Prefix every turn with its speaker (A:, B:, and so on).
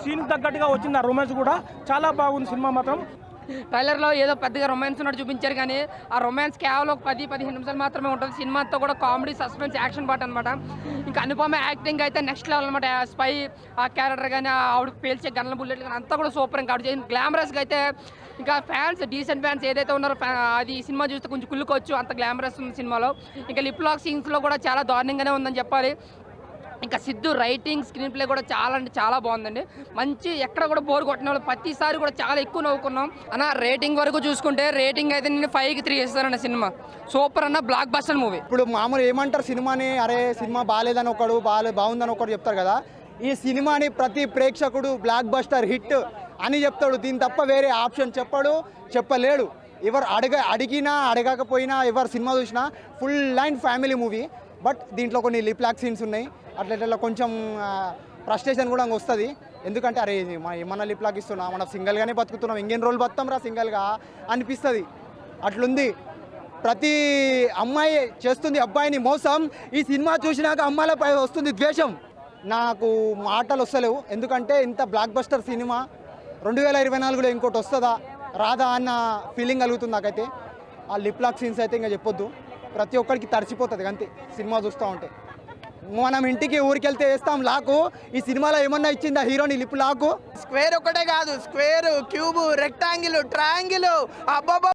A: Scene తగ్గట్టుగా వచ్చింది. ఆ రొమాన్స్ కూడా చాలా బాగుంది సినిమా మాత్రం.
B: ట్రైలర్లో ఏదో పెద్దగా రొమాన్స్ ఉన్నట్టు చూపించారు కానీ ఆ రొమాన్స్ కేవలం ఒక 10-15 నిమిషాలు మాత్రమే ఉంటుంది. సినిమా అంతా కూడా కామెడీ, సస్పెన్స్, యాక్షన్ పార్ట్ అనమాట. ఇంకా అనుపమ యాక్టింగ్ అయితే నెక్స్ట్ లెవెల్ అనమాట. స్పై ఆ క్యారెక్టర్ కానీ ఆవిడ పేల్చే గన్ల బుల్లెట్లు కానీ అంతా కూడా సూపర్. ఇంకా ఆవిడ చేసిన గ్లామరస్గా అయితే ఇంకా ఫ్యాన్స్, డీసెంట్ ఫ్యాన్స్ ఏదైతే ఉన్నారో అది సినిమా చూస్తే కొంచెం కుళ్ళుకోవచ్చు, అంత గ్లామరస్ ఉంది సినిమాలో. ఇంకా లిప్ లాక్ సీన్స్లో కూడా చాలా దారుణంగానే ఉందని చెప్పాలి. ఇంకా సిద్ధు రైటింగ్, స్క్రీన్ ప్లే కూడా చాలా అంటే చాలా బాగుందండి. మంచి, ఎక్కడ కూడా బోర్ కొట్టిన వాళ్ళు ప్రతిసారి కూడా చాలా ఎక్కువ నవ్వుకున్నాం అన్న. రేటింగ్ వరకు చూసుకుంటే రేటింగ్ అయితే నేను 5కి 3 ఇస్తానన్న. సినిమా సూపర్ అన్న, బ్లాక్ బస్టర్ మూవీ.
C: ఇప్పుడు మామూలు ఏమంటారు సినిమాని, అరే సినిమా బాగాలేదని ఒకడు, బాగుందని ఒకడు చెప్తారు కదా. ఈ సినిమాని ప్రతి ప్రేక్షకుడు బ్లాక్ బస్టర్ హిట్ అని చెప్తాడు. దీని తప్ప వేరే ఆప్షన్ చెప్పలేడు. ఎవరు అడిగినా అడగకపోయినా, ఎవరు సినిమా చూసినా full line family movie. But దీంట్లో కొన్ని లిప్ లాక్ సీన్స్ ఉన్నాయి. అట్లా కొంచెం ఫ్రస్ట్రేషన్ కూడా వస్తుంది. ఎందుకంటే అరే ఏమన్నా లిప్ లాక్ ఇస్తున్నా, మనం సింగిల్గానే బతుకుతున్నాం, ఇంకేం రోజులు బతుకుతాం రా సింగిల్గా అనిపిస్తుంది. అట్లుంది. ప్రతి అమ్మాయి చేస్తుంది అబ్బాయిని మోసం. ఈ సినిమా చూసినాక అమ్మాయిలపై వస్తుంది ద్వేషం. నాకు మాటలు వస్తలేవు. ఎందుకంటే ఇంత బ్లాక్ బస్టర్ సినిమా 2024లో ఇంకోటి వస్తుందా రాదా అన్న ఫీలింగ్ కలుగుతుంది నాకైతే. ఆ లిప్ లాక్ సీన్స్ అయితే ఇంకా చెప్పొద్దు. ప్రతి ఒక్కరికి తడిచిపోతుంది అంతే సినిమా చూస్తూ ఉంటే. మనం ఇంటికి ఊరికి వెళ్తే వేస్తాం లాకు. ఈ సినిమాలో ఏమన్నా ఇచ్చిందా హీరోని లిప్ లాకు?
D: స్క్వేర్ ఒకటే కాదు, స్క్వేర్, క్యూబ్, రెక్టాంగిల్, ట్రయాంగిల్, అబ్బాబా